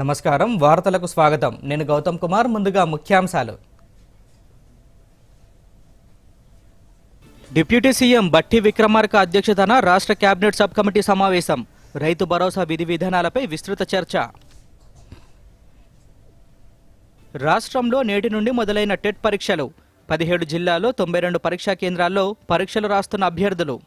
నమస్కారం వార్తలకు స్వాగతం నేను గౌతమ్ కుమార్ ముందుగా ముఖ్యాంశాలు డిప్యూటీ సీఎం బట్టి విక్రమార్క అధ్యక్షతన రాష్ట్ర కేబినెట్ సబ్ కమిటీ సమావేశం రైతు భరోసా విధి విధానాలపై విస్తృత చర్చ రాష్ట్రంలో నేటి నుండి మొదలైన టెట్ పరీక్షలు 17 జిల్లాల్లో 92 పరీక్షా కేంద్రాల్లో పరీక్షలు రాస్తున్న అభ్యర్థులు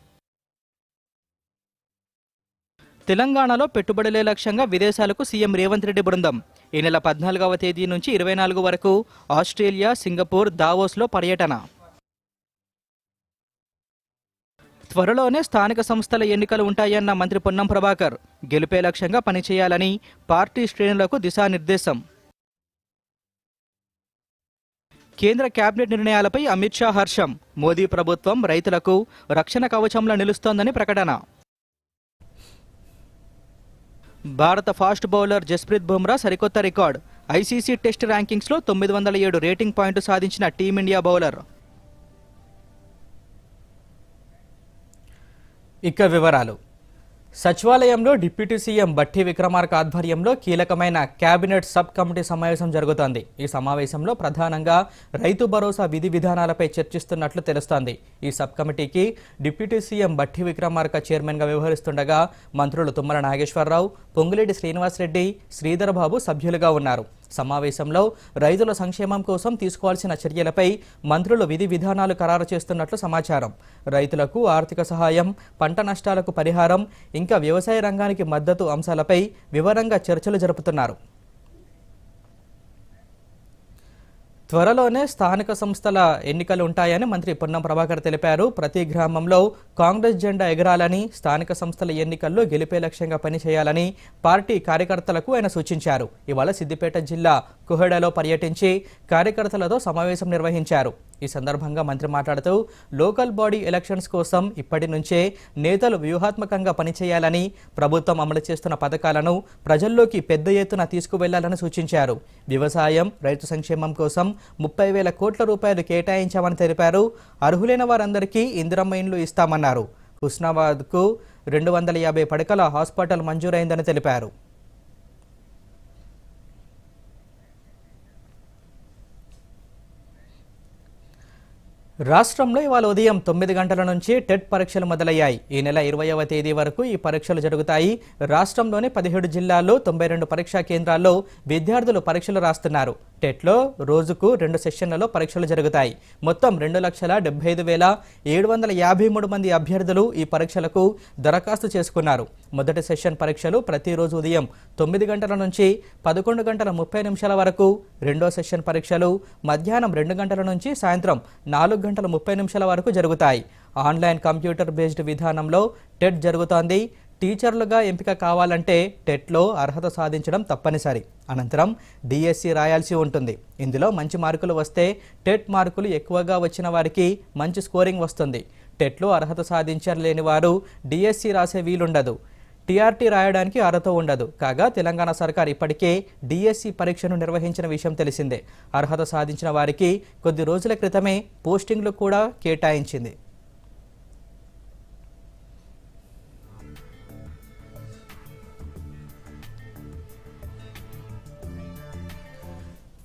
తెలంగాణలో పెట్టుబడులే లక్ష్యంగా విదేశాలకు సీఎం రేవంత్ రెడ్డి బృందం ఈ నెల 14వ తేదీ నుంచి 24 వరకు ఆస్ట్రేలియా, సింగపూర్, దావోస్లో పర్యటన. త్వరలోనే స్థానిక సంస్థల ఎన్నికలు ఉంటాయన్న మంత్రి పొన్నం ప్రభాకర్ గెలుపే లక్ష్యంగా పనిచేయాలని పార్టీ శ్రేణులకు దిశానిర్దేశం. కేంద్ర కేబినెట్ నిర్ణయాలపై అమిత్ షా హర్షం మోదీ ప్రభుత్వం రైతులకు రక్షణ కవచంలా నిలుస్తోందని ప్రకటన. భారత ఫాస్ట్ బౌలర్ జస్ప్రీత్ బుమ్రా సరికొత్త రికార్డ్ ఐసీసీ టెస్ట్ ర్యాంకింగ్స్లో 907 రేటింగ్ పాయింట్ సాధించిన టీమిండియా బౌలర్. ఇక వివరాలు. సచివాలయంలో డిప్యూటీ సీఎం బట్టి విక్రమార్క ఆధ్వర్యంలో కీలకమైన కేబినెట్ సబ్ కమిటీ సమావేశం జరుగుతోంది. ఈ సమావేశంలో ప్రధానంగా రైతు భరోసా విధి విధానాలపై చర్చిస్తున్నట్లు తెలుస్తోంది. ఈ సబ్ కమిటీకి డిప్యూటీ సీఎం బట్టి విక్రమార్క చైర్మన్గా వ్యవహరిస్తుండగా మంత్రులు తుమ్మల నాగేశ్వరరావు, పొంగులేటి శ్రీనివాసరెడ్డి, శ్రీధర్ బాబు సభ్యులుగా ఉన్నారు. సమావేశంలో రైతుల సంక్షేమం కోసం తీసుకోవాల్సిన చర్యలపై మంత్రులు విధి విధానాలు ఖరారు చేస్తున్నట్లు సమాచారం. రైతులకు ఆర్థిక సహాయం, పంట నష్టాలకు పరిహారం, ఇంకా వ్యవసాయ రంగానికి మద్దతు అంశాలపై వివరంగా చర్చలు జరుపుతున్నారు. త్వరలోనే స్థానిక సంస్థల ఎన్నికలు ఉంటాయని మంత్రి పొన్నం ప్రభాకర్ తెలిపారు. ప్రతి గ్రామంలో కాంగ్రెస్ జెండా ఎగరాలని, స్థానిక సంస్థల ఎన్నికల్లో గెలిపే లక్ష్యంగా పనిచేయాలని పార్టీ కార్యకర్తలకు ఆయన సూచించారు. ఇవాళ సిద్దిపేట జిల్లా కుహెడలో పర్యటించి కార్యకర్తలతో సమావేశం నిర్వహించారు. ఈ సందర్భంగా మంత్రి మాట్లాడుతూ లోకల్ బాడీ ఎలక్షన్స్ కోసం ఇప్పటి నుంచే నేతలు వ్యూహాత్మకంగా పనిచేయాలని, ప్రభుత్వం అమలు చేస్తున్న పథకాలను ప్రజల్లోకి పెద్ద ఎత్తున తీసుకువెళ్లాలని సూచించారు. వ్యవసాయం, రైతు సంక్షేమం కోసం 30,000 కోట్ల రూపాయలు కేటాయించామని తెలిపారు. అర్హులైన వారందరికీ ఇందిరమ్మ ఇండ్లు ఇస్తామన్నారు. హుస్నాబాద్కు 250 పడకల హాస్పిటల్ మంజూరైందని తెలిపారు. రాష్ట్రంలో ఇవాళ ఉదయం 9 గంటల నుంచి టెట్ పరీక్షలు మొదలయ్యాయి. ఈ నెల 20వ తేదీ వరకు ఈ పరీక్షలు జరుగుతాయి. రాష్ట్రంలోని 17 జిల్లాల్లో 92 పరీక్షా కేంద్రాల్లో విద్యార్థులు పరీక్షలు రాస్తున్నారు. టెట్లో రోజుకు 2 సెషన్లలో పరీక్షలు జరుగుతాయి. మొత్తం 2,75,753 మంది అభ్యర్థులు ఈ పరీక్షలకు దరఖాస్తు చేసుకున్నారు. మొదటి సెషన్ పరీక్షలు ప్రతిరోజు ఉదయం 9 గంటల నుంచి 11 గంటల 30 నిమిషాల వరకు, రెండో సెషన్ పరీక్షలు మధ్యాహ్నం 2 గంటల నుంచి సాయంత్రం 4 గంటల 30 నిమిషాల వరకు జరుగుతాయి. ఆన్లైన్ కంప్యూటర్ బేస్డ్ విధానంలో టెట్ జరుగుతోంది. టీచర్లుగా ఎంపిక కావాలంటే టెట్లో అర్హత సాధించడం తప్పనిసరి. అనంతరం డిఎస్సి రాయాల్సి ఉంటుంది. ఇందులో మంచి మార్కులు వస్తే టెట్ మార్కులు ఎక్కువగా వచ్చిన వారికి మంచి స్కోరింగ్ వస్తుంది. టెట్లో అర్హత సాధించలేని వారు డిఎస్సి రాసే వీలుండదు. టీఆర్టీ రాయడానికి అర్హత ఉండదు. కాగా తెలంగాణ సర్కార్ ఇప్పటికే డిఎస్సి పరీక్షను నిర్వహించిన విషయం తెలిసిందే. అర్హత సాధించిన వారికి కొద్ది రోజుల క్రితమే పోస్టింగ్లు కూడా కేటాయించింది.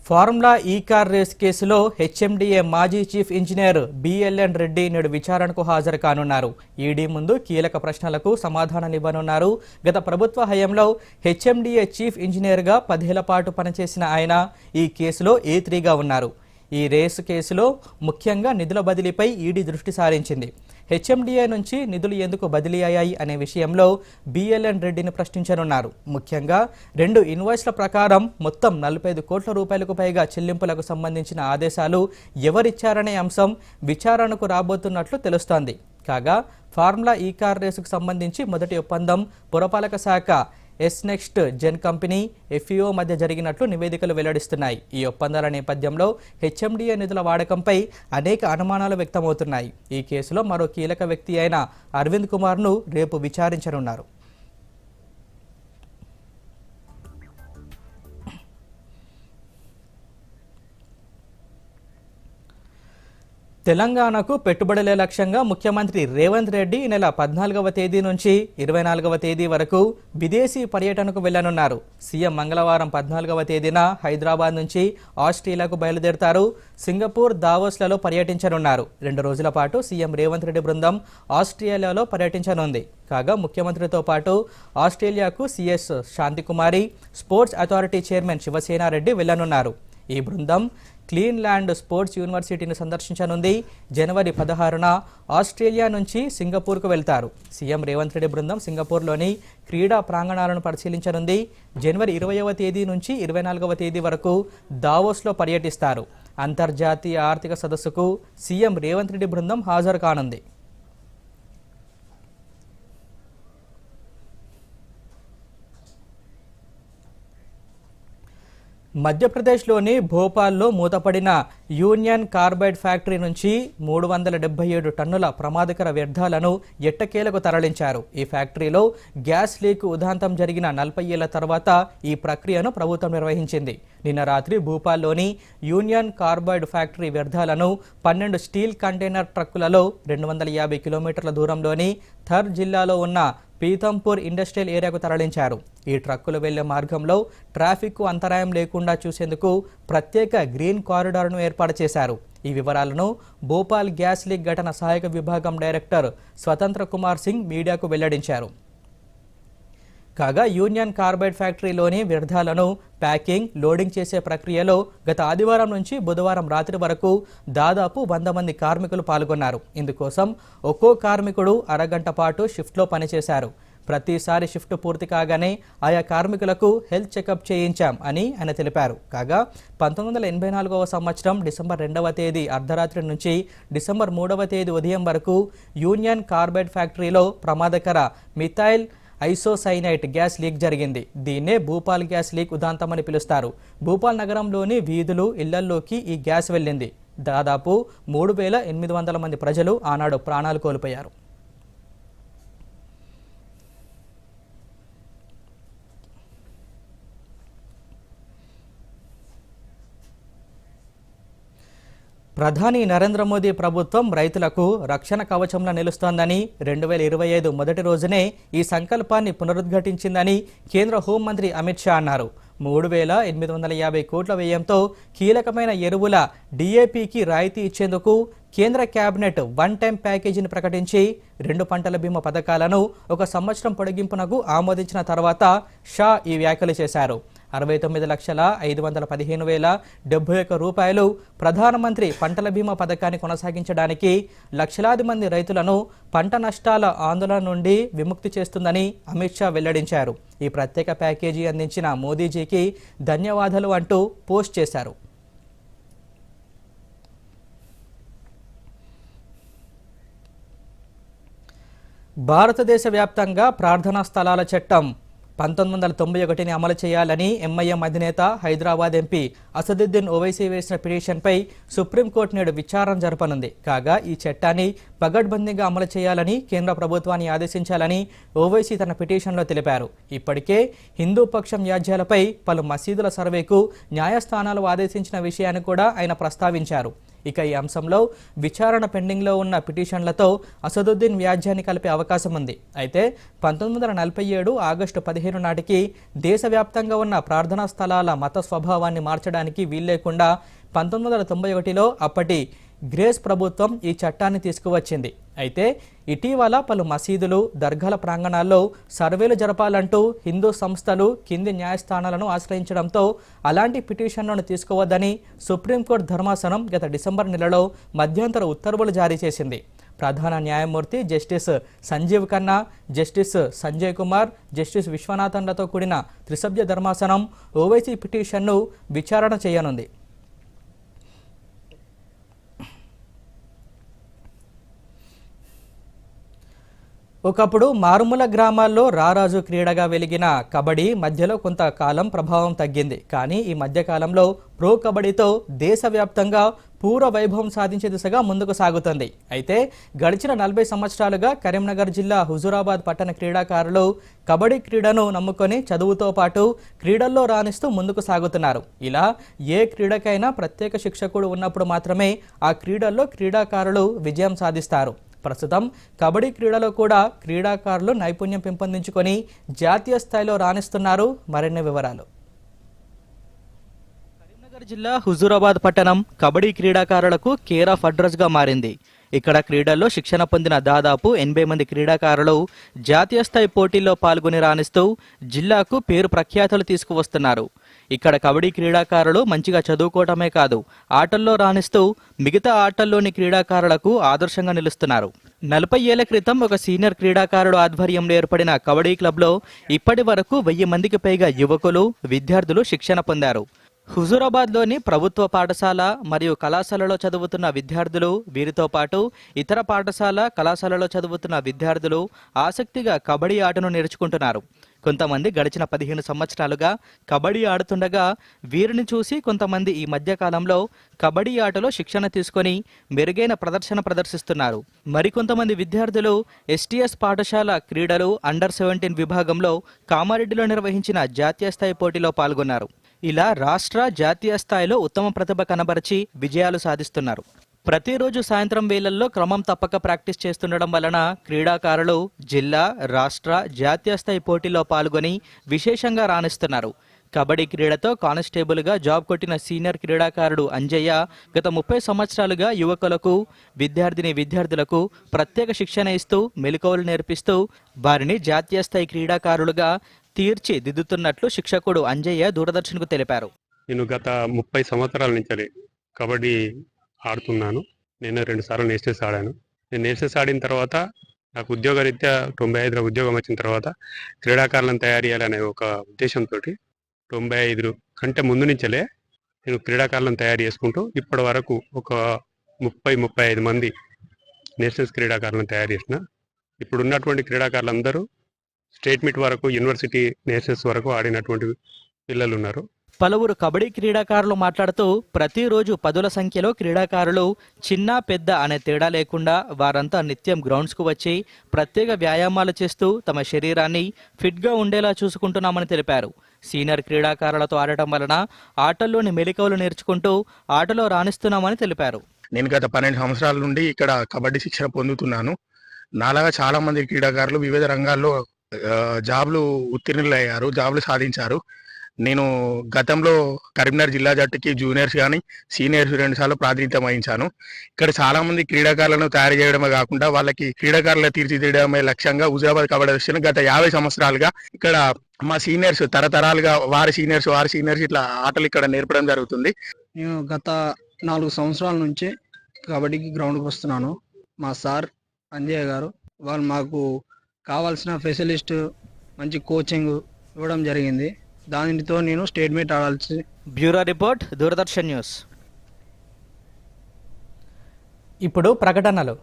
ఫార్ములా ఈ కార్ రేస్ కేసులో హెచ్ఎండిఏ మాజీ చీఫ్ ఇంజనీర్ బిఎల్ఎన్ రెడ్డి నేడు విచారణకు హాజరు కానున్నారు. ఈడీ ముందు కీలక ప్రశ్నలకు సమాధానాలివ్వనున్నారు. గత ప్రభుత్వ హయాంలో హెచ్ఎండిఏ చీఫ్ ఇంజనీర్గా 10 ఏళ్ల పాటు పనిచేసిన ఆయన ఈ కేసులో A3గా ఉన్నారు. ఈ రేసు కేసులో ముఖ్యంగా నిధుల బదిలీపై ఈడీ దృష్టి సారించింది. హెచ్ఎండిఏ నుంచి నిధులు ఎందుకు బదిలీ అయ్యాయి అనే విషయంలో బిఎల్ఎన్ రెడ్డిని ప్రశ్నించనున్నారు. ముఖ్యంగా 2 ఇన్వాయిస్ల ప్రకారం మొత్తం 45 కోట్ల రూపాయలకు పైగా చెల్లింపులకు సంబంధించిన ఆదేశాలు ఎవరిచ్చారనే అంశం విచారణకు రాబోతున్నట్లు తెలుస్తోంది. కాగా ఫార్ములా ఈ కార్ రేసుకు సంబంధించి మొదటి ఒప్పందం పురపాలక శాఖ, నెక్స్ట్ జెన్ కంపెనీ, FEO మధ్య జరిగినట్లు నివేదికలు వెల్లడిస్తున్నాయి. ఈ ఒప్పందాల నేపథ్యంలో హెచ్ఎండిఏ నిధుల వాడకంపై అనేక అనుమానాలు వ్యక్తమవుతున్నాయి. ఈ కేసులో మరో కీలక వ్యక్తి అయిన అరవింద్ కుమార్ను రేపు విచారించనున్నారు. తెలంగాణకు పెట్టుబడులే లక్ష్యంగా ముఖ్యమంత్రి రేవంత్ రెడ్డి ఈ నెల 14వ తేదీ నుంచి 24వ తేదీ వరకు విదేశీ పర్యటనకు వెళ్లనున్నారు. సీఎం మంగళవారం 14వ తేదీన హైదరాబాద్ నుంచి ఆస్ట్రేలియాకు బయలుదేరతారు. సింగపూర్, దావోస్లలో పర్యటించనున్నారు. 2 రోజుల పాటు సీఎం రేవంత్ రెడ్డి బృందం ఆస్ట్రేలియాలో పర్యటించనుంది. కాగా ముఖ్యమంత్రితో పాటు ఆస్ట్రేలియాకు CS Shanthikumari, sports authority chairman Shivasenareddy వెళ్లనున్నారు. ఈ బృందం క్లీన్ ల్యాండ్ స్పోర్ట్స్ యూనివర్సిటీని సందర్శించనుంది. జనవరి 16న ఆస్ట్రేలియా నుంచి సింగపూర్కు వెళ్తారు. సీఎం రేవంత్ రెడ్డి బృందం సింగపూర్లోని క్రీడా ప్రాంగణాలను పరిశీలించనుంది. జనవరి 20వ తేదీ నుంచి 24వ తేదీ వరకు దావోస్లో పర్యటిస్తారు. అంతర్జాతీయ ఆర్థిక సదస్సుకు సీఎం రేవంత్ రెడ్డి బృందం హాజరు కానుంది. మధ్యప్రదేశ్లోని భోపాల్లో మూతపడిన యూనియన్ కార్బైడ్ ఫ్యాక్టరీ నుంచి 377 టన్నుల ప్రమాదకర వ్యర్థాలను ఎట్టకేలకు తరలించారు. ఈ ఫ్యాక్టరీలో గ్యాస్ లీక్ ఉదాంతం జరిగిన 40 ఏళ్ల తర్వాత ఈ ప్రక్రియను ప్రభుత్వం నిర్వహించింది. నిన్న రాత్రి భూపాల్లోని యూనియన్ కార్బైడ్ ఫ్యాక్టరీ వ్యర్థాలను 12 స్టీల్ కంటైనర్ ట్రక్కులలో 250 కిలోమీటర్ల దూరంలోని థర్ జిల్లాలో ఉన్న పీతంపూర్ ఇండస్ట్రియల్ ఏరియాకు తరలించారు. ఈ ట్రక్కులు వెళ్లే మార్గంలో ట్రాఫిక్కు అంతరాయం లేకుండా చూసేందుకు ప్రత్యేక గ్రీన్ కారిడార్ను ఏర్పాటు చేశారు. ఈ వివరాలను భోపాల్ గ్యాస్ లీక్ ఘటన సహాయక విభాగం డైరెక్టర్ స్వతంత్ర కుమార్ సింగ్ మీడియాకు వెల్లడించారు. కాగా యూనియన్ కార్బైడ్ ఫ్యాక్టరీలోని వ్యర్థాలను ప్యాకింగ్, లోడింగ్ చేసే ప్రక్రియలో గత ఆదివారం నుంచి బుధవారం రాత్రి వరకు దాదాపు 100 మంది కార్మికులు పాల్గొన్నారు. ఇందుకోసం ఒక్కో కార్మికుడు అరగంట పాటు షిఫ్ట్లో పనిచేశారు. ప్రతిసారి షిఫ్ట్ పూర్తి కాగానే ఆయా కార్మికులకు హెల్త్ చెకప్ చేయించాం అని ఆయన తెలిపారు. కాగా 1984వ సంవత్సరం డిసెంబర్ 2వ తేదీ అర్ధరాత్రి నుంచి డిసెంబర్ 3వ తేదీ ఉదయం వరకు యూనియన్ కార్బైడ్ ఫ్యాక్టరీలో ప్రమాదకర మిథైల్ ఐసోసైనైట్ గ్యాస్ లీక్ జరిగింది. దీన్నే భూపాల్ గ్యాస్ లీక్ ఉదాంతం అని పిలుస్తారు. భూపాల్ నగరంలోని వీధులు, ఇళ్లల్లోకి ఈ గ్యాస్ వెళ్ళింది. దాదాపు 3800 మంది ప్రజలు ఆనాడు ప్రాణాలు కోల్పోయారు. ప్రధాని నరేంద్ర మోదీ ప్రభుత్వం రైతులకు రక్షణ కవచంలా నిలుస్తోందని 2025 మొదటి రోజునే ఈ సంకల్పాన్ని పునరుద్ఘాటించిందని కేంద్ర హోంమంత్రి అమిత్ షా అన్నారు. 3850 కోట్ల వ్యయంతో కీలకమైన ఎరువుల DAPకి రాయితీ ఇచ్చేందుకు కేంద్ర కేబినెట్ 1 టైం ప్యాకేజీని ప్రకటించి 2 పంటల బీమా పథకాలను 1 సంవత్సరం పొడిగింపునకు ఆమోదించిన తర్వాత షా ఈ వ్యాఖ్యలు చేశారు. 69,515,071 రూపాయలు ప్రధానమంత్రి పంటల బీమా పథకాన్ని కొనసాగించడానికి లక్షలాది మంది రైతులను పంట నష్టాల ఆందోళన నుండి విముక్తి చేస్తుందని అమిత్ షా వెల్లడించారు. ఈ ప్రత్యేక ప్యాకేజీ అందించిన మోదీజీకి ధన్యవాదాలు అంటూ పోస్ట్ చేశారు. భారతదేశ వ్యాప్తంగా ప్రార్థనా స్థలాల చట్టం 1991ని అమలు చేయాలని ఎంఐఎం అధినేత హైదరాబాద్ ఎంపీ అసదుద్దీన్ ఓవైసీ వేసిన పిటిషన్పై సుప్రీంకోర్టు నేడు విచారణ జరపనుంది. కాగా ఈ చట్టాన్ని పగడ్బందీగా అమలు చేయాలని కేంద్ర ప్రభుత్వాన్ని ఆదేశించాలని ఓవైసీ తన పిటిషన్లో తెలిపారు. ఇప్పటికే హిందూ పక్షం వ్యాజ్యాలపై పలు మసీదుల సర్వేకు న్యాయస్థానాలు ఆదేశించిన విషయాన్ని కూడా ఆయన ప్రస్తావించారు. ఇక ఈ అంశంలో విచారణ పెండింగ్లో ఉన్న పిటిషన్లతో అసదుద్దీన్ వ్యాజ్యాన్ని కలిపే అవకాశం ఉంది. అయితే 1947 ఆగస్టు 15 నాటికి దేశవ్యాప్తంగా ఉన్న ప్రార్థనా స్థలాల మత స్వభావాన్ని మార్చడానికి వీల్లేకుండా 1991లో అప్పటి గ్రేస్ ప్రభుత్వం ఈ చట్టాన్ని తీసుకువచ్చింది. అయితే ఇటీవల పలు మసీదులు, దర్గాల ప్రాంగణాల్లో సర్వేలు జరపాలంటూ హిందూ సంస్థలు కింది న్యాయస్థానాలను ఆశ్రయించడంతో అలాంటి పిటిషన్లను తీసుకోవద్దని సుప్రీంకోర్టు ధర్మాసనం గత డిసెంబర్ నెలలో మధ్యంతర ఉత్తర్వులు జారీ చేసింది. ప్రధాన న్యాయమూర్తి justice Sanjiv Khanna, justice Sanjay Kumar, justice విశ్వనాథన్లతో కూడిన త్రిసభ్య ధర్మాసనం ఓవైసీ పిటిషన్ను విచారణ చేయనుంది. ఒకప్పుడు మారుమూల గ్రామాల్లో రారాజు క్రీడగా వెలిగిన కబడ్డీ మధ్యలో కొంతకాలం ప్రభావం తగ్గింది. కానీ ఈ మధ్యకాలంలో ప్రో కబడ్డీతో దేశవ్యాప్తంగా పూర్వ వైభవం సాధించే దిశగా ముందుకు సాగుతుంది. అయితే గడిచిన 40 సంవత్సరాలుగా కరీంనగర్ జిల్లా హుజూరాబాద్ పట్టణ క్రీడాకారులు కబడ్డీ క్రీడను నమ్ముకొని చదువుతో పాటు క్రీడల్లో రాణిస్తూ ముందుకు సాగుతున్నారు. ఇలా ఏ క్రీడకైనా ప్రత్యేక శిక్షకుడు ఉన్నప్పుడు మాత్రమే ఆ క్రీడల్లో క్రీడాకారులు విజయం సాధిస్తారు. ప్రస్తుతం కబడ్డీ క్రీడలో కూడా క్రీడాకారులు నైపుణ్యం పెంపొందించుకొని జాతీయ స్థాయిలో రాణిస్తున్నారు. మరిన్ని వివరాలు. కరీంనగర్ జిల్లా హుజూరాబాద్ పట్టణం కబడ్డీ క్రీడాకారులకు కేర్ ఆఫ్ అడ్రస్ గా మారింది. ఇక్కడ క్రీడల్లో శిక్షణ పొందిన దాదాపు 80 మంది క్రీడాకారులు జాతీయ స్థాయి పోటీల్లో పాల్గొని రాణిస్తూ జిల్లాకు పేరు ప్రఖ్యాతులు తీసుకువస్తున్నారు. ఇక్కడ కబడ్డీ క్రీడాకారులు మంచిగా చదువుకోవటమే కాదు, ఆటల్లో రాణిస్తూ మిగతా ఆటల్లోని క్రీడాకారులకు ఆదర్శంగా నిలుస్తున్నారు. 40 ఏళ్ల క్రితం ఒక సీనియర్ క్రీడాకారుడు ఆధ్వర్యంలో ఏర్పడిన కబడ్డీ క్లబ్లో ఇప్పటి వరకు 1000 మందికి పైగా యువకులు, విద్యార్థులు శిక్షణ పొందారు. హుజూరాబాద్లోని ప్రభుత్వ పాఠశాల మరియు కళాశాలలో చదువుతున్న విద్యార్థులు, వీరితో పాటు ఇతర పాఠశాల, కళాశాలలో చదువుతున్న విద్యార్థులు ఆసక్తిగా కబడ్డీ ఆటను నేర్చుకుంటున్నారు. కొంతమంది గడిచిన 15 సంవత్సరాలుగా కబడ్డీ ఆడుతుండగా వీరిని చూసి కొంతమంది ఈ మధ్యకాలంలో కబడ్డీ ఆటలో శిక్షణ తీసుకొని మెరుగైన ప్రదర్శన ప్రదర్శిస్తున్నారు. మరికొంతమంది విద్యార్థులు ఎస్టీఎస్ పాఠశాల క్రీడలు అండర్-17 విభాగంలో కామారెడ్డిలో నిర్వహించిన జాతీయ స్థాయి పోటీలో పాల్గొన్నారు. ఇలా రాష్ట్ర, జాతీయ స్థాయిలో ఉత్తమ ప్రతిభ కనబరిచి విజయాలు సాధిస్తున్నారు. ప్రతిరోజు సాయంత్రం వేళల్లో క్రమం తప్పక ప్రాక్టీస్ చేస్తుండడం వలన క్రీడాకారులు జిల్లా, రాష్ట్ర, జాతీయ స్థాయి పోటీలో పాల్గొని విశేషంగా రాణిస్తున్నారు. కబడ్డీ క్రీడతో కానిస్టేబుల్గా జాబ్ కొట్టిన సీనియర్ క్రీడాకారుడు అంజయ్య గత 30 సంవత్సరాలుగా యువకులకు, విద్యార్థులకు ప్రత్యేక శిక్షణ ఇస్తూ మెలకువలు నేర్పిస్తూ వారిని జాతీయ స్థాయి క్రీడాకారులుగా తీర్చిదిద్దుతున్నట్లు శిక్షకుడు అంజయ్య దూరదర్శన్కు తెలిపారు. నేను గత 30 సంవత్సరాల నుంచి కబడ్డీ ఆడుతున్నాను. నేను 2 సార్లు నేషనల్స్ ఆడాను. నేను నేషనల్స్ ఆడిన తర్వాత నాకు ఉద్యోగరీత్యా 95లో ఉద్యోగం వచ్చిన తర్వాత క్రీడాకారులను తయారు చేయాలనే ఒక ఉద్దేశంతో 95 కంటే ముందు నుంచే నేను క్రీడాకారులను తయారు చేసుకుంటూ ఇప్పటి వరకు ఒక 30-35 మంది నేషనల్స్ క్రీడాకారులను తయారు చేసిన. ఇప్పుడు ఉన్నటువంటి క్రీడాకారులందరూ స్టేట్ మీట్ వరకు, యూనివర్సిటీ నేషనల్స్ వరకు ఆడినటువంటి పిల్లలు ఉన్నారు. పలువురు కబడ్డీ క్రీడాకారులు మాట్లాడుతూ ప్రతిరోజు 10ల సంఖ్యలో క్రీడాకారులు చిన్న పెద్ద అనే తేడా లేకుండా వారంతా నిత్యం గ్రౌండ్స్కు వచ్చి ప్రత్యేక వ్యాయామాలు చేస్తూ తమ శరీరాన్ని ఫిట్గా ఉండేలా చూసుకుంటున్నామని తెలిపారు. సీనియర్ క్రీడాకారులతో ఆడటం వలన ఆటల్లోని మెలకువలు నేర్చుకుంటూ ఆటలో రాణిస్తున్నామని తెలిపారు. నేను గత 12 సంవత్సరాల నుండి ఇక్కడ కబడ్డీ శిక్షణ పొందుతున్నాను. నాలాగా చాలా మంది క్రీడాకారులు వివిధ రంగాల్లో జాబ్లు ఉత్తీర్ణులయ్యారు, జాబ్లు సాధించారు. నేను గతంలో కరీంనగర్ జిల్లా జట్టుకి జూనియర్స్ కానీ సీనియర్స్ 2 సార్లు ప్రాతినిధ్యం వహించాను. ఇక్కడ చాలా మంది క్రీడాకారులను తయారు చేయడమే కాకుండా వాళ్ళకి క్రీడాకారులు తీర్చిదిద్దడమే లక్ష్యంగా హుజూరాబాద్ కబడ్డీ అసోసియేషన్ గత 50 సంవత్సరాలుగా ఇక్కడ మా సీనియర్స్ తరతరాలుగా వారి సీనియర్స్ ఇట్లా ఆటలు ఇక్కడ నేర్పడం జరుగుతుంది. నేను గత 4 సంవత్సరాల నుంచి కబడ్డీకి గ్రౌండ్కి వస్తున్నాను. మా సార్ అంజయ్య గారు వాళ్ళు మాకు కావాల్సిన ఫెసిలిస్ట్, మంచి కోచింగ్ ఇవ్వడం జరిగింది. దానితో నేను స్టేట్ మీట్ ఆడాల్సి. Bureau report, Doordarshan news. ఇప్పుడు ప్రకటనలు.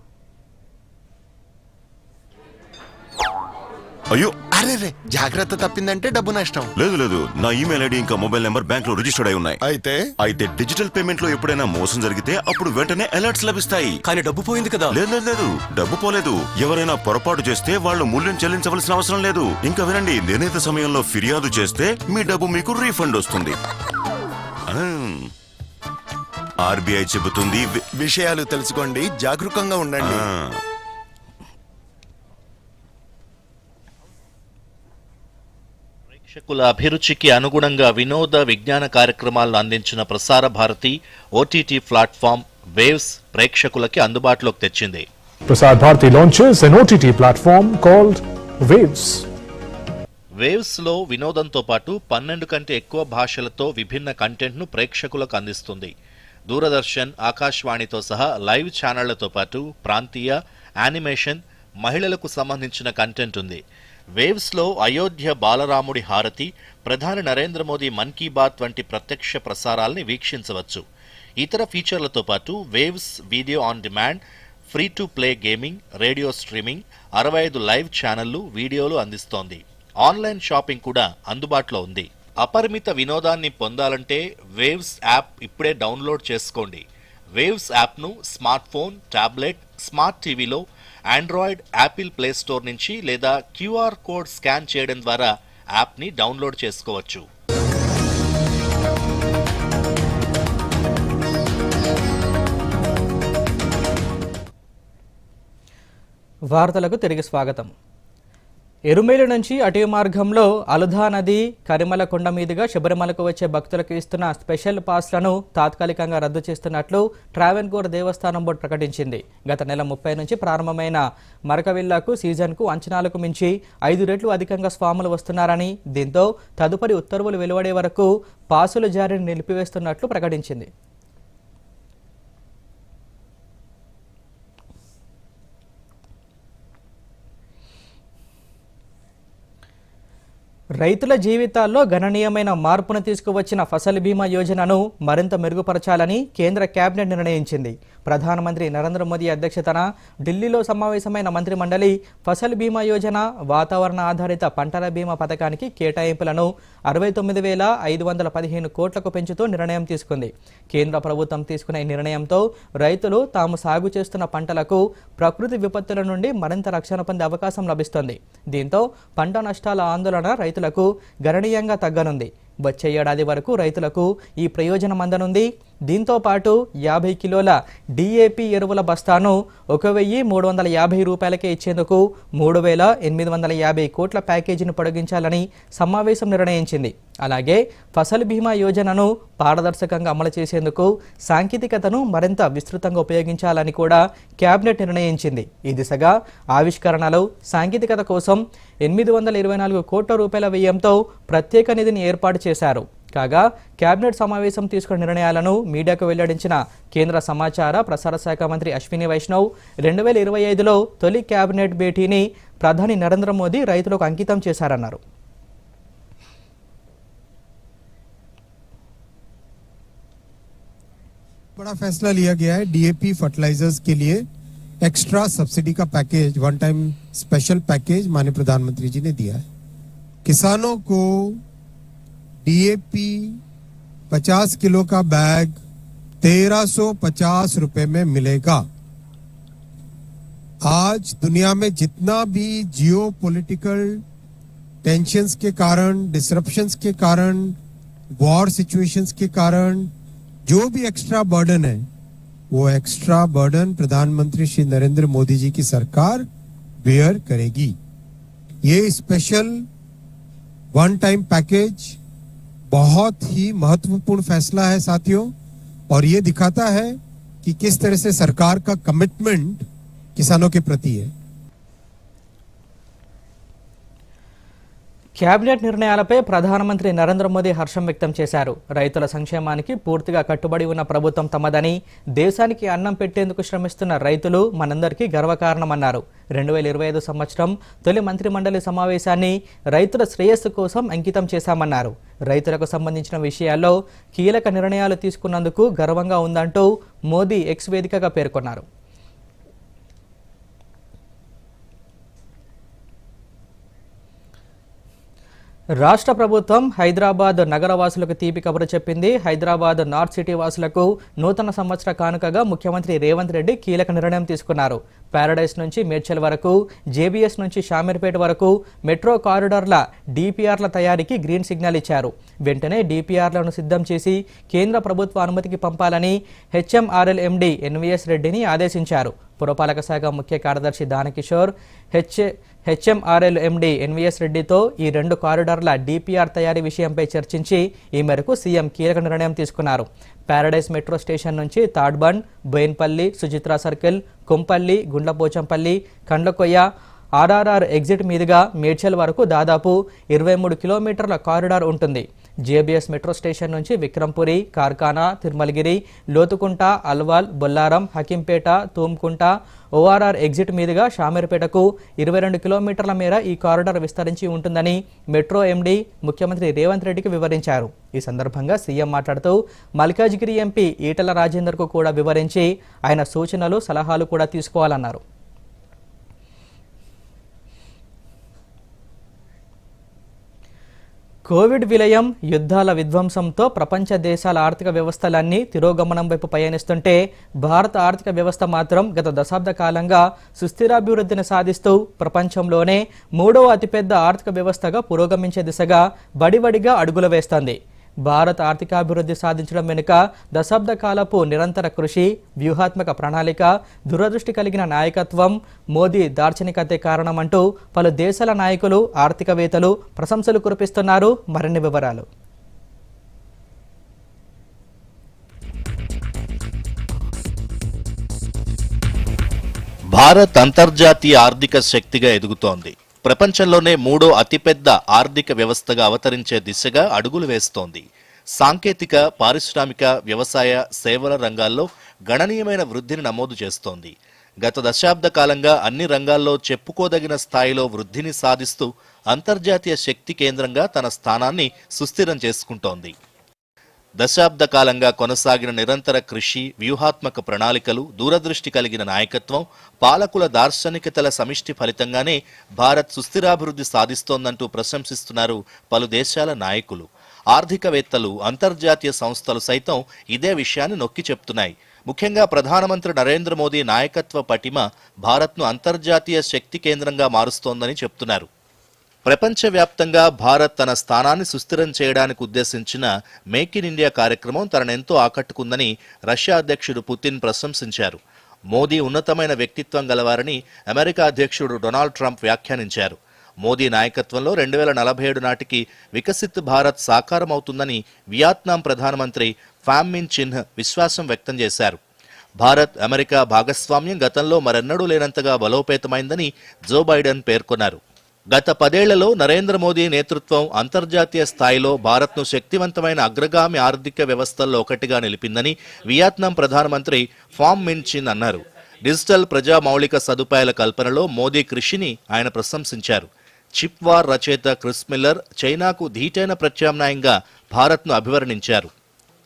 అయ్యో అరే రే, జాగ్రత్త తప్పిందంటే డబ్బు నష్టం. లేదు, నా ఈమెయిల్ ఐడి ఇంకా మొబైల్ నెంబర్ బ్యాంక్ లో రిజిస్టర్డ్ అయి ఉన్నాయి. అయితే డిజిటల్ పేమెంట్ లో ఎప్పుడైనా మోసం జరిగితే అప్పుడు వెంటనే అలర్ట్స్ లభిస్తాయి. కానీ డబ్బు పోయింది కదా? లేదు, డబ్బు పోలేదు. ఎవరైనా పొరపాటు చేస్తే వాళ్ళు మూల్యం చెల్లించవలసిన అవసరం లేదు. ఇంకా వినండి, నిర్ణీత సమయంలో ఫిర్యాదు చేస్తే మీ డబ్బు మీకు రీఫండ్ వస్తుంది. ఆర్బీఐ చెబుతుంది, విషయాలు తెలుసుకోండి, జాగరూకంగా ఉండండి. ప్రేక్షకుల అభిరుచికి అనుగుణంగా వినోద, విజ్ఞాన కార్యక్రమాలను అందించిన Prasar Bharati OTT platform waves ప్రేక్షకులకి అందుబాటులోకి తెచ్చింది. Prasar Bharati launches an OTT platform called Waves. Waves లో వినోదంతో పాటు 12 కంటే ఎక్కువ భాషలతో విభిన్న కంటెంట్ను ప్రేక్షకులకు అందిస్తుంది. దూరదర్శన్, ఆకాశవాణితో సహా లైవ్ ఛానళ్లతో పాటు ప్రాంతీయ, యానిమేషన్, మహిళలకు సంబంధించిన కంటెంట్ ఉంది. వేవ్స్లో అయోధ్య బాలరాముడి హారతి, ప్రధాని నరేంద్ర మోదీ మన్ కీ బాత్ వంటి ప్రత్యక్ష ప్రసారాల్ని వీక్షించవచ్చు. ఇతర ఫీచర్లతో పాటు waves video on demand, free to play gaming, radio streaming, 65 live ఛానళ్లు, వీడియోలు అందిస్తోంది. ఆన్లైన్ షాపింగ్ కూడా అందుబాటులో ఉంది. అపరిమిత వినోదాన్ని పొందాలంటే వేవ్స్ యాప్ ఇప్పుడే డౌన్లోడ్ చేసుకోండి. వేవ్స్ యాప్ను స్మార్ట్ ఫోన్, టాబ్లెట్, స్మార్ట్ టీవీలో ఆండ్రాయిడ్, యాపిల్ ప్లే స్టోర్ నుంచి లేదా క్యూఆర్ కోడ్ స్కాన్ చేయడం ద్వారా యాప్ని డౌన్లోడ్ చేసుకోవచ్చు. వార్తలకు తిరిగి స్వాగతం. ఎరుమేలి నుంచి అటవీ మార్గంలో అలుధా నది, కరిమల కొండ మీదుగా శబరిమలకు వచ్చే భక్తులకు ఇస్తున్న స్పెషల్ పాస్లను తాత్కాలికంగా రద్దు చేస్తున్నట్లు ట్రావెన్కోర్ దేవస్థానం బోర్డు ప్రకటించింది. గత నెల 30 నుంచి ప్రారంభమైన మరకవిల్లాకు సీజన్కు అంచనాలకు మించి 5 రెట్లు అధికంగా స్వాములు వస్తున్నారని, దీంతో తదుపరి ఉత్తర్వులు వెలువడే వరకు పాసుల జారీని నిలిపివేస్తున్నట్లు ప్రకటించింది. రైతుల జీవితాల్లో గణనీయమైన మార్పును తీసుకువచ్చిన ఫసల్ బీమా యోజనను మరింత మెరుగుపరచాలని కేంద్ర కేబినెట్ నిర్ణయించింది. ప్రధానమంత్రి నరేంద్ర మోదీ అధ్యక్షతన ఢిల్లీలో సమావేశమైన మంత్రి మండలి ఫసల్ బీమా యోజన, వాతావరణ ఆధారిత పంటల బీమా పథకానికి కేటాయింపులను 69,515 కోట్లకు పెంచుతూ నిర్ణయం తీసుకుంది. కేంద్ర ప్రభుత్వం తీసుకున్న ఈ నిర్ణయంతో రైతులు తాము సాగు చేస్తున్న పంటలకు ప్రకృతి విపత్తుల నుండి మరింత రక్షణ పొందే అవకాశం లభిస్తుంది. దీంతో పంట నష్టాల ఆందోళన రైతులకు గణనీయంగా తగ్గనుంది. వచ్చే ఏడాది వరకు రైతులకు ఈ ప్రయోజనం అందనుంది. దీంతో పాటు 50 కిలోల డిఏపి ఎరువుల బస్తాను 1,350 రూపాయలకే ఇచ్చేందుకు 3,850 కోట్ల ప్యాకేజీని పొడిగించాలని సమావేశం నిర్ణయించింది. అలాగే ఫసల్ బీమా యోజనను పారదర్శకంగా అమలు చేసేందుకు సాంకేతికతను మరింత విస్తృతంగా ఉపయోగించాలని కూడా కేబినెట్ నిర్ణయించింది. ఈ దిశగా ఆవిష్కరణలు, సాంకేతికత కోసం 824 కోట్ల రూపాయల వ్యయంతో ప్రత్యేక నిధిని ఏర్పాటు చేశారు. కాగా కేబినెట్ సమావేశం తీసుకున్న నిర్ణయాలను మీడియాకు వెల్లడించిన కేంద్ర సమాచార ప్రసార శాఖ మంత్రి అశ్విని వైష్ణవ్ 2025లో తొలి కేబినెట్ భేటీని ప్రధాని నరేంద్ర మోదీ రైతులకు అంకితం చేశారన్నారు. बड़ा फैसला लिया गया है. डीएपी फर्टिलाइजर्स के लिए एक्स्ट्रा सब्सिडी का package, one time special package माननीय प्रधानमंत्री जी ने दिया है. किसानों को डीएपी 50 किलो का बैग 1350 रुपए में मिलेगा. आज दुनिया में जितना भी जियो पॉलिटिकल टेंशंस के कारण, डिसरप्शंस के कारण, वॉर सिचुएशंस के कारण जो भी एक्स्ट्रा बर्डन है, वो एक्स्ट्रा बर्डन प्रधानमंत्री श्री नरेंद्र मोदी जी की सरकार बेयर करेगी. ये स्पेशल वन टाइम पैकेज बहुत ही महत्वपूर्ण फैसला है साथियों, और ये दिखाता है कि किस तरह से सरकार का कमिटमेंट किसानों के प्रति है. కేబినెట్ నిర్ణయాలపై ప్రధానమంత్రి నరేంద్ర మోదీ హర్షం వ్యక్తం చేశారు. రైతుల సంక్షేమానికి పూర్తిగా కట్టుబడి ఉన్న ప్రభుత్వం తమదని, దేశానికి అన్నం పెట్టేందుకు శ్రమిస్తున్న రైతులు మనందరికీ గర్వకారణమన్నారు. 2025 సంవత్సరం తొలి మంత్రి మండలి సమావేశాన్ని రైతుల శ్రేయస్సు కోసం అంకితం చేశామన్నారు. రైతులకు సంబంధించిన విషయాల్లో కీలక నిర్ణయాలు తీసుకున్నందుకు గర్వంగా ఉందంటూ మోదీ ఎక్స్ వేదికగా పేర్కొన్నారు. రాష్ట్ర ప్రభుత్వం హైదరాబాద్ నగరవాసులకు తీపి కబురు చెప్పింది. హైదరాబాద్ నార్త్ సిటీ వాసులకు నూతన సంవత్సర కానుకగా ముఖ్యమంత్రి రేవంత్ రెడ్డి కీలక నిర్ణయం తీసుకున్నారు. ప్యారడైస్ నుంచి మేడ్చల్ వరకు, జేబీఎస్ నుంచి షామీర్పేట వరకు మెట్రో కారిడార్ల డిపిఆర్ల తయారీకి గ్రీన్ సిగ్నల్ ఇచ్చారు. వెంటనే డిపిఆర్లను సిద్ధం చేసి కేంద్ర ప్రభుత్వ అనుమతికి పంపాలని హెచ్ఎంఆర్ఎల్ ఎండీ ఎన్వీఎస్ రెడ్డిని ఆదేశించారు. పురపాలక శాఖ ముఖ్య కార్యదర్శి దానకిషోర్ హెచ్ఎంఆర్ఎల్ ఎండీ ఎన్వీఎస్ రెడ్డితో ఈ 2 కారిడార్ల డిపిఆర్ తయారీ విషయంపై చర్చించి ఈ మేరకు సీఎం కీలక నిర్ణయం తీసుకున్నారు. ప్యారడైస్ మెట్రో స్టేషన్ నుంచి తాడ్బండ్, బోయిన్పల్లి, సుచిత్రా సర్కిల్, కొంపల్లి, గుండ్లపోచంపల్లి, కండ్లకొయ్య, ఆర్ఆర్ఆర్ ఎగ్జిట్ మీదుగా మేడ్చల్ వరకు దాదాపు 23 కిలోమీటర్ల కారిడార్ ఉంటుంది. జేబీఎస్ మెట్రో స్టేషన్ నుంచి విక్రంపురి, కార్ఖానా, తిరుమలగిరి, లోతుకుంట, అల్వాల్, బొల్లారం, హకింపేట, తూమ్కుంట, ఓఆర్ఆర్ ఎగ్జిట్ మీదుగా షామీర్పేటకు 22 కిలోమీటర్ల మేర ఈ కారిడార్ విస్తరించి ఉంటుందని మెట్రో ఎండీ ముఖ్యమంత్రి రేవంత్ రెడ్డికి వివరించారు. ఈ సందర్భంగా సీఎం మాట్లాడుతూ మల్కాజ్గిరి ఎంపీ ఈటల రాజేందర్కు కూడా వివరించి ఆయన సూచనలు, సలహాలు కూడా తీసుకోవాలన్నారు. కోవిడ్ విలయం, యుద్ధాల విధ్వంసంతో ప్రపంచ దేశాల ఆర్థిక వ్యవస్థలన్నీ తిరోగమనం వైపు పయనిస్తుంటే భారత ఆర్థిక వ్యవస్థ మాత్రం గత దశాబ్ద కాలంగా సుస్థిరాభివృద్ధిని సాధిస్తూ ప్రపంచంలోనే 3వ అతిపెద్ద ఆర్థిక వ్యవస్థగా పురోగమించే దిశగా బడిబడిగా అడుగులు వేస్తోంది. భారత్ ఆర్థికాభివృద్ధి సాధించడం వెనుక దశాబ్ద కాలపు నిరంతర కృషి, వ్యూహాత్మక ప్రణాళిక, దూరదృష్టి కలిగిన నాయకత్వం, మోదీ దార్శనికతే కారణమంటూ పలు దేశాల నాయకులు, ఆర్థికవేత్తలు ప్రశంసలు కురిపిస్తున్నారు. మరిన్ని వివరాలు. భారత్ అంతర్జాతీయ ఆర్థిక శక్తిగా ఎదుగుతోంది. ప్రపంచంలోనే 3వ అతిపెద్ద ఆర్థిక వ్యవస్థగా అవతరించే దిశగా అడుగులు వేస్తోంది. సాంకేతిక, పారిశ్రామిక, వ్యవసాయ, సేవల రంగాల్లో గణనీయమైన వృద్ధిని నమోదు చేస్తోంది. గత దశాబ్ద కాలంగా అన్ని రంగాల్లో చెప్పుకోదగిన స్థాయిలో వృద్ధిని సాధిస్తూ అంతర్జాతీయ శక్తి కేంద్రంగా తన స్థానాన్ని సుస్థిరం చేసుకుంటోంది. దశాబ్ద కాలంగా కొనసాగిన నిరంతర కృషి, వ్యూహాత్మక ప్రణాళికలు, దూరదృష్టి కలిగిన నాయకత్వం, పాలకుల దార్శనికతల సమిష్టి ఫలితంగానే భారత్ సుస్థిరాభివృద్ధి సాధిస్తోందంటూ ప్రశంసిస్తున్నారు పలు దేశాల నాయకులు. ఆర్థికవేత్తలు, అంతర్జాతీయ సంస్థలు సైతం ఇదే విషయాన్ని నొక్కి చెప్తున్నాయి. ముఖ్యంగా ప్రధానమంత్రి నరేంద్ర మోదీ నాయకత్వ పటిమ భారత్ను అంతర్జాతీయ శక్తి కేంద్రంగా మారుస్తోందని చెప్తున్నారు. ప్రపంచవ్యాప్తంగా భారత్ తన స్థానాన్ని సుస్థిరం చేయడానికి ఉద్దేశించిన మేక్ ఇన్ ఇండియా కార్యక్రమం తననెంతో ఆకట్టుకుందని రష్యా అధ్యక్షుడు పుతిన్ ప్రశంసించారు. మోదీ ఉన్నతమైన వ్యక్తిత్వం గలవారని అమెరికా అధ్యక్షుడు డొనాల్డ్ ట్రంప్ వ్యాఖ్యానించారు. మోదీ నాయకత్వంలో 2047 నాటికి వికసిత్ భారత్ సాకారమవుతుందని వియత్నాం ప్రధానమంత్రి ఫామ్ మిన్ చిన్ విశ్వాసం వ్యక్తం చేశారు. భారత్, అమెరికా భాగస్వామ్యం గతంలో మరెన్నడూ లేనంతగా బలోపేతమైందని జో బైడెన్ పేర్కొన్నారు. గత 10 ఏళ్లలో నరేంద్ర మోదీ నేతృత్వం అంతర్జాతీయ స్థాయిలో భారత్ను శక్తివంతమైన అగ్రగామి ఆర్థిక వ్యవస్థల్లో ఒకటిగా నిలిపిందని వియత్నాం ప్రధానమంత్రి ఫామ్ మిన్ చిన్ అన్నారు. డిజిటల్ ప్రజా మౌలిక సదుపాయాల కల్పనలో మోదీ కృషిని ఆయన ప్రశంసించారు. చిప్ వార్ రచయిత క్రిస్ మిల్లర్ చైనాకు ధీటైన ప్రత్యామ్నాయంగా భారత్ను అభివర్ణించారు.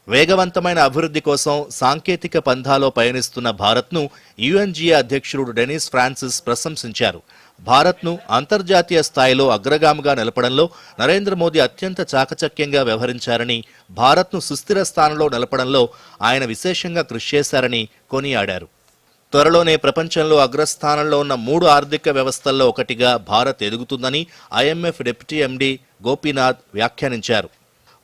వేగవంతమైన అభివృద్ధి కోసం సాంకేతిక పంథాలో పయనిస్తున్న భారత్ను యుఎన్జిఏ అధ్యక్షుడు డెనిస్ ఫ్రాన్సిస్ ప్రశంసించారు. భారత్ను అంతర్జాతీయ స్థాయిలో అగ్రగామిగా నిలపడంలో నరేంద్ర మోదీ అత్యంత చాకచక్యంగా వ్యవహరించారని, భారత్ను సుస్థిర స్థానంలో నిలపడంలో ఆయన విశేషంగా కృషి చేశారని కొనియాడారు. త్వరలోనే ప్రపంచంలో అగ్రస్థానంలో ఉన్న 3 ఆర్థిక వ్యవస్థల్లో ఒకటిగా భారత్ ఎదుగుతుందని ఐఎంఎఫ్ డిప్యూటీ ఎండీ గోపీనాథ్ వ్యాఖ్యానించారు.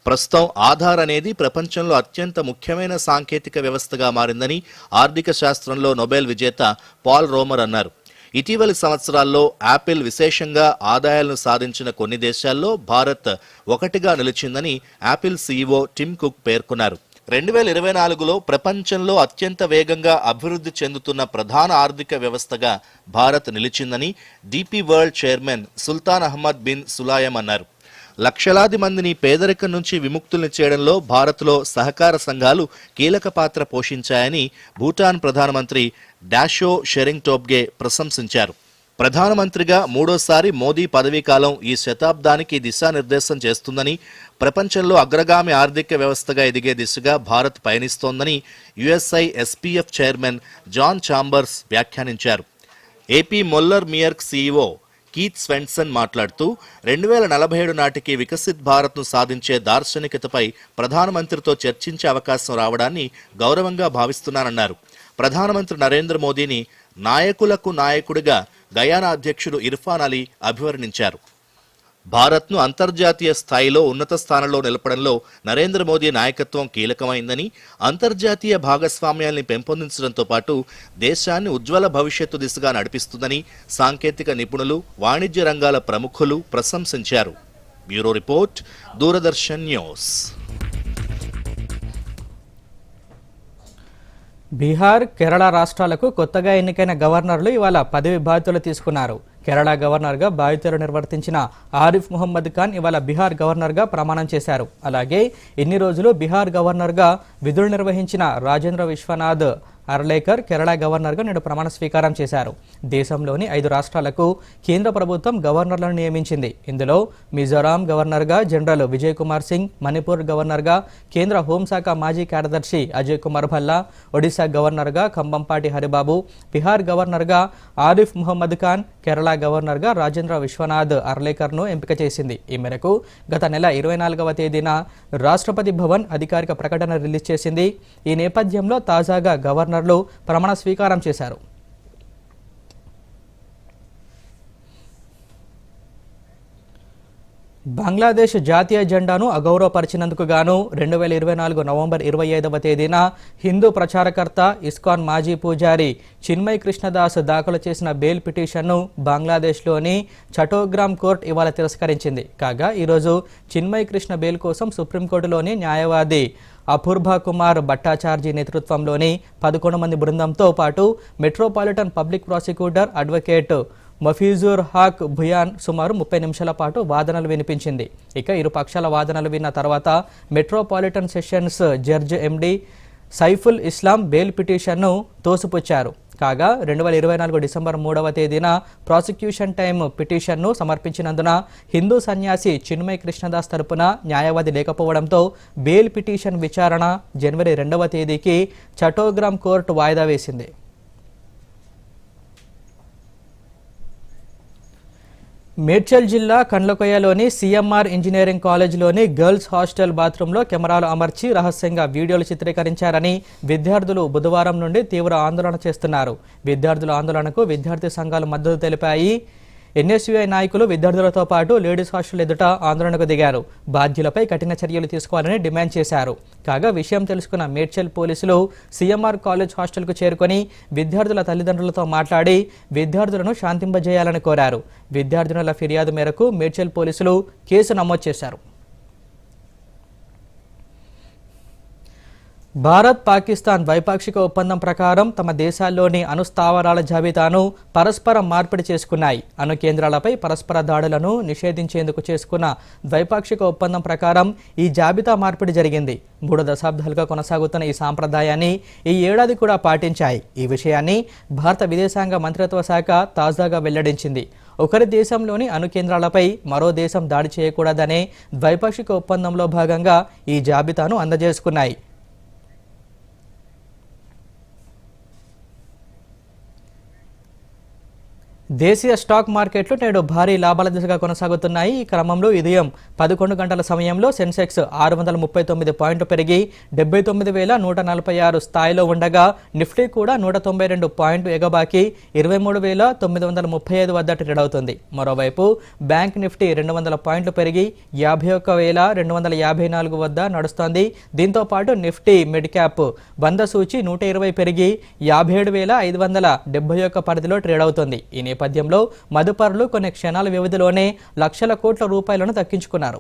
ప్రస్తుతం ఆధార్ అనేది ప్రపంచంలో అత్యంత ముఖ్యమైన సాంకేతిక వ్యవస్థగా మారిందని ఆర్థిక శాస్త్రంలో నోబెల్ విజేత పాల్ రోమర్ అన్నారు. ఇటీవలి సంవత్సరాల్లో యాపిల్ విశేషంగా ఆదాయాలను సాధించిన కొన్ని దేశాల్లో భారత్ ఒకటిగా నిలిచిందని యాపిల్ సీఈఓ టిమ్ కుక్ పేర్కొన్నారు. 2024లో ప్రపంచంలో అత్యంత వేగంగా అభివృద్ధి చెందుతున్న ప్రధాన ఆర్థిక వ్యవస్థగా భారత్ నిలిచిందని డీపీ వరల్డ్ చైర్మన్ సుల్తాన్ అహ్మద్ బిన్ సులాయం అన్నారు. లక్షలాది మందిని పేదరికం నుంచి విముక్తుల్ని చేయడంలో భారత్లో సహకార సంఘాలు కీలక పాత్ర పోషించాయని భూటాన్ ప్రధానమంత్రి డాషో షెరింగ్ టోబ్గే ప్రశంసించారు. ప్రధానమంత్రిగా 3వసారి మోదీ పదవీకాలం ఈ శతాబ్దానికి దిశానిర్దేశం చేస్తుందని, ప్రపంచంలో అగ్రగామి ఆర్థిక వ్యవస్థగా ఎదిగే దిశగా భారత్ పయనిస్తోందని USI SPF chairman John Chambers వ్యాఖ్యానించారు. AP Moller Maersk CEO Keith Svensson మాట్లాడుతూ 2047 నాటికి వికసిత్ భారత్ను సాధించే దార్శనికతపై ప్రధానమంత్రితో చర్చించే అవకాశం రావడాన్ని గౌరవంగా భావిస్తున్నానన్నారు. ప్రధానమంత్రి నరేంద్ర మోదీని నాయకులకు నాయకుడిగా గయానా అధ్యక్షుడు ఇర్ఫాన్ అలీ అభివర్ణించారు. భారత్ను అంతర్జాతీయ స్థాయిలో ఉన్నత స్థానంలో నిలపడంలో నరేంద్ర మోదీ నాయకత్వం కీలకమైందని, అంతర్జాతీయ భాగస్వామ్యాల్ని పెంపొందించడంతో పాటు దేశాన్ని ఉజ్వల భవిష్యత్తు దిశగా నడిపిస్తుందని సాంకేతిక నిపుణులు, వాణిజ్య రంగాల ప్రముఖులు ప్రశంసించారు. Bureau report, Doordarshan news. Bihar, Kerala రాష్ట్రాలకు కొత్తగా ఎన్నికైన గవర్నర్లు ఇవాళ పదవి బాధ్యతలు తీసుకున్నారు. కేరళ గవర్నర్గా బాధ్యతలు నిర్వర్తించిన ఆరిఫ్ ముహమ్మద్ ఖాన్ ఇవాళ బీహార్ గవర్నర్గా ప్రమాణం చేశారు. అలాగే ఇన్ని రోజులు బీహార్ గవర్నర్గా విధులు నిర్వహించిన రాజేంద్ర విశ్వనాథ్ అర్లేకర్ కేరళ గవర్నర్గా నేడు ప్రమాణ స్వీకారం చేశారు. దేశంలోని 5 రాష్ట్రాలకు కేంద్ర ప్రభుత్వం గవర్నర్లను నియమించింది. ఇందులో మిజోరాం గవర్నర్గా జనరల్ విజయ్ కుమార్ సింగ్, మణిపూర్ గవర్నర్గా కేంద్ర హోంశాఖ మాజీ కార్యదర్శి అజయ్ కుమార్ భల్లా, ఒడిశా గవర్నర్గా కంబంపాటి హరిబాబు, బీహార్ గవర్నర్గా ఆరిఫ్ ముహమ్మద్ ఖాన్, కేరళ గవర్నర్గా రాజేంద్ర విశ్వనాథ్ అర్లేకర్ను ఎంపిక చేసింది. ఈ మేరకు గత నెల 24వ తేదీన రాష్ట్రపతి భవన్ అధికారిక ప్రకటన రిలీజ్ చేసింది. ఈ నేపథ్యంలో తాజాగా గవర్నర్లు ప్రమాణ స్వీకారం చేశారు. బంగ్లాదేశ్ జాతీయ జెండాను అగౌరవపరిచినందుకు గాను 2024 నవంబర్ 25వ తేదీన హిందూ ప్రచారకర్త ఇస్కాన్ మాజీ పూజారి చిన్మయ్ కృష్ణదాస్ దాఖలు చేసిన బెయిల్ పిటిషన్ను బంగ్లాదేశ్లోని చటోగ్రామ్ కోర్టు ఇవాళ తిరస్కరించింది. కాగా ఈరోజు చిన్మయ్ కృష్ణ బెయిల్ కోసం సుప్రీంకోర్టులోని న్యాయవాది అపూర్భా కుమార్ భట్టాచార్జీ నేతృత్వంలోని 11 మంది బృందంతో పాటు metropolitan public prosecutor advocate Mofizur Haque Bhuiyan సుమారు 30 నిమిషాల పాటు వాదనలు వినిపించింది. ఇక ఇరు పక్షాల వాదనలు విన్న తర్వాత మెట్రోపాలిటన్ సెషన్స్ జడ్జి ఎండి సైఫుల్ ఇస్లాం బెయిల్ పిటిషన్ను తోసిపుచ్చారు. కాగా 2024 డిసెంబర్ 3వ తేదీన ప్రాసిక్యూషన్ టైం పిటిషన్ను సమర్పించినందున హిందూ సన్యాసి చిన్మయ్ కృష్ణదాస్ తరపున న్యాయవాది లేకపోవడంతో బెయిల్ పిటిషన్ విచారణ జనవరి 2వ తేదీకి చటోగ్రామ్ కోర్టు వాయిదా వేసింది. మేడ్చల్ జిల్లా కండ్లకొయ్యలోని సిఎంఆర్ ఇంజనీరింగ్ కాలేజీలోని గర్ల్స్ హాస్టల్ బాత్రూంలో కెమెరాలు అమర్చి రహస్యంగా వీడియోలు చిత్రీకరించారని విద్యార్థులు బుధవారం నుండి తీవ్ర ఆందోళన చేస్తున్నారు. విద్యార్థుల ఆందోళనకు విద్యార్థి సంఘాలు మద్దతు తెలిపాయి. ఎన్ఎస్యుఐ నాయకులు విద్యార్థులతో పాటు లేడీస్ హాస్టల్ ఎదుట ఆందోళనకు దిగారు. బాధ్యులపై కఠిన చర్యలు తీసుకోవాలని డిమాండ్ చేశారు. కాగా విషయం తెలుసుకున్న మేడ్చల్ పోలీసులు సిఎంఆర్ కాలేజ్ హాస్టల్కు చేరుకొని విద్యార్థుల తల్లిదండ్రులతో మాట్లాడి విద్యార్థులను శాంతింపజేయాలని కోరారు. విద్యార్థినుల ఫిర్యాదు మేరకు మేడ్చల్ పోలీసులు కేసు నమోదు చేశారు. భారత్, పాకిస్తాన్ ద్వైపాక్షిక ఒప్పందం ప్రకారం తమ దేశాల్లోని అణుస్థావరాల జాబితాను పరస్పరం మార్పిడి చేసుకున్నాయి. అణు కేంద్రాలపై పరస్పర దాడులను నిషేధించేందుకు చేసుకున్న ద్వైపాక్షిక ఒప్పందం ప్రకారం ఈ జాబితా మార్పిడి జరిగింది. 3 దశాబ్దాలుగా కొనసాగుతున్న ఈ సాంప్రదాయాన్ని ఈ ఏడాది కూడా పాటించాయి. ఈ విషయాన్ని భారత విదేశాంగ మంత్రిత్వ శాఖ తాజాగా వెల్లడించింది. ఒకరి దేశంలోని అణు కేంద్రాలపై మరో దేశం దాడి చేయకూడదనే ద్వైపాక్షిక ఒప్పందంలో భాగంగా ఈ జాబితాను అందజేసుకున్నాయి. దేశీయ స్టాక్ మార్కెట్లు నేడు భారీ లాభాల దిశగా కొనసాగుతున్నాయి. ఈ క్రమంలో ఉదయం 11 గంటల సమయంలో సెన్సెక్స్ 639 పాయింట్లు పెరిగి 79,146 స్థాయిలో ఉండగా నిఫ్టీ కూడా 192 పాయింట్లు ఎగబాకి 23,935 వద్ద ట్రేడ్ అవుతుంది. మరోవైపు బ్యాంక్ నిఫ్టీ 200 పాయింట్లు పెరిగి 51,254 వద్ద నడుస్తోంది. దీంతో పాటు నిఫ్టీ మిడ్ క్యాప్ 100 సూచి 120 పెరిగి 57,571 పరిధిలో ట్రేడ్ అవుతుంది. ఈ నేపథ్యంలో మదుపరులు కొన్ని క్షణాల వ్యవధిలోనే లక్షల కోట్ల రూపాయలను దక్కించుకున్నారు.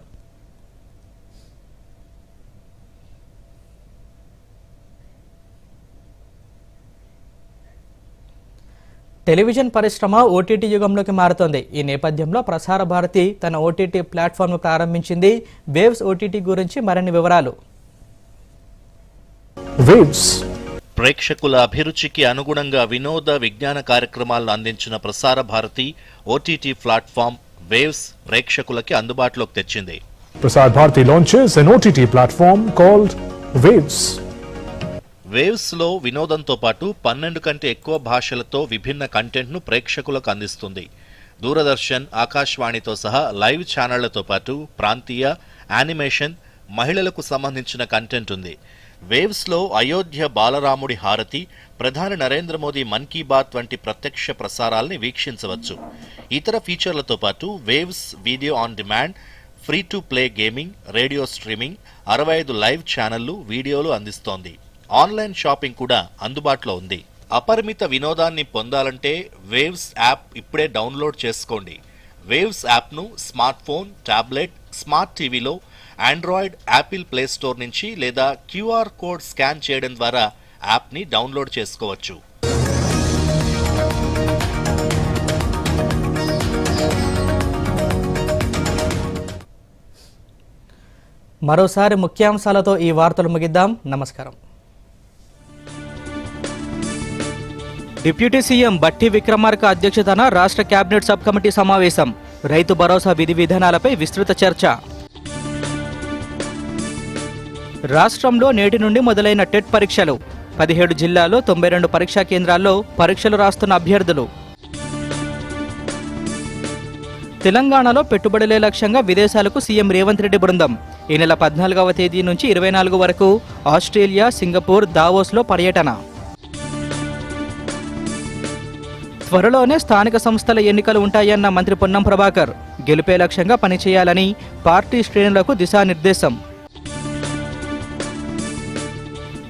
టెలివిజన్ పరిశ్రమ ఓటీటీ యుగంలోకి మారుతోంది. ఈ నేపథ్యంలో ప్రసార భారతి తన ఓటీటీ ప్లాట్ఫామ్ను ప్రారంభించింది. వేవ్స్ ఓటీటీ గురించి మరిన్ని వివరాలు. Waves. ప్రేక్షకుల అభిరుచికి అనుగుణంగా వినోద విజ్ఞాన కార్యక్రమాలను అందించిన Prasar Bharati OTT platform waves ప్రేక్షకులకి అందుబాటులోకి తెచ్చింది. Prasar Bharati launches an OTT platform called Waves. Waves లో వినోదంతో పాటు 12 కంటే ఎక్కువ భాషలతో విభిన్న కంటెంట్ను ప్రేక్షకులకు అందిస్తుంది. దూరదర్శన్, ఆకాశవాణితో సహా లైవ్ ఛానళ్లతో పాటు ప్రాంతీయ, యానిమేషన్, మహిళలకు సంబంధించిన కంటెంట్ ఉంది. వేవ్స్ లో అయోధ్య బాలరాముడి హారతి, ప్రధాని నరేంద్ర మోదీ మన్ కీ బాత్ వంటి ప్రత్యక్ష ప్రసారాల్ని వీక్షించవచ్చు. ఇతర ఫీచర్లతో పాటు waves video on demand, free to play gaming, radio streaming, 65 live ఛానళ్లు, వీడియోలు అందిస్తోంది. ఆన్లైన్ షాపింగ్ కూడా అందుబాటులో ఉంది. అపరిమిత వినోదాన్ని పొందాలంటే వేవ్స్ యాప్ ఇప్పుడే డౌన్లోడ్ చేసుకోండి. వేవ్స్ యాప్ను స్మార్ట్ ఫోన్, టాబ్లెట్, స్మార్ట్ టీవీలో ఆండ్రాయిడ్, యాపిల్ ప్లే స్టోర్ నుంచి లేదా క్యూఆర్ కోడ్ స్కాన్ చేయడం ద్వారా యాప్ని డౌన్లోడ్ చేసుకోవచ్చు. మరోసారి ముఖ్యాంశాలతో ఈ వార్తలు ముగిద్దాం. నమస్కారం. డిప్యూటీ సీఎం బట్టి విక్రమార్క అధ్యక్షతన రాష్ట్ర కేబినెట్ సబ్ కమిటీ సమావేశం. రైతు భరోసా విధి విధానాలపై విస్తృత చర్చ. రాష్ట్రంలో నేటి నుండి మొదలైన టెట్ పరీక్షలు. 17 జిల్లాల్లో 92 పరీక్షా కేంద్రాల్లో పరీక్షలు రాస్తున్న అభ్యర్థులు. తెలంగాణలో పెట్టుబడులే లక్ష్యంగా విదేశాలకు సీఎం రేవంత్ రెడ్డి బృందం. ఈ నెల 14వ తేదీ నుంచి 24 వరకు ఆస్ట్రేలియా, సింగపూర్, దావోస్లో పర్యటన. త్వరలోనే స్థానిక సంస్థల ఎన్నికలు ఉంటాయన్న మంత్రి పొన్నం ప్రభాకర్. గెలుపే లక్ష్యంగా పనిచేయాలని పార్టీ శ్రేణులకు దిశానిర్దేశం.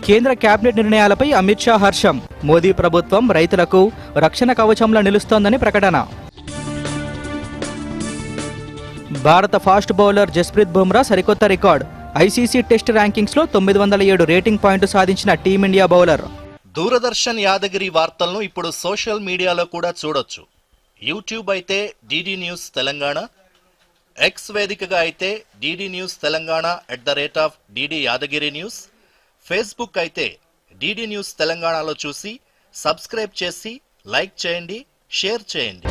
కేంద్ర కేబినెట్ నిర్ణయాలపై అమిత్ షా హర్షం. మోదీ ప్రభుత్వం రైతులకు రక్షణ కవచంలా నిలుస్తోందని ప్రకటన. భారత ఫాస్ట్ బౌలర్ జస్ప్రీత్ బుమ్రా సరికొత్త రికార్డ్. ఐసీసీ టెస్ట్ ర్యాంకింగ్స్లో 907 రేటింగ్ పాయింట్ సాధించిన టీమిండియా బౌలర్. దూరదర్శన్ యాదగిరి వార్తలను ఇప్పుడు సోషల్ మీడియాలో కూడా చూడొచ్చు. యూట్యూబ్ అయితే డిడి న్యూస్ తెలంగాణ, ఎక్స్ వేదికగా అయితే DD news Telangana @DD Yadagiri news, Facebook అయితే డిడి న్యూస్ తెలంగాణలో చూసి సబ్స్క్రైబ్ చేసి లైక్ చేయండి, షేర్ చేయండి.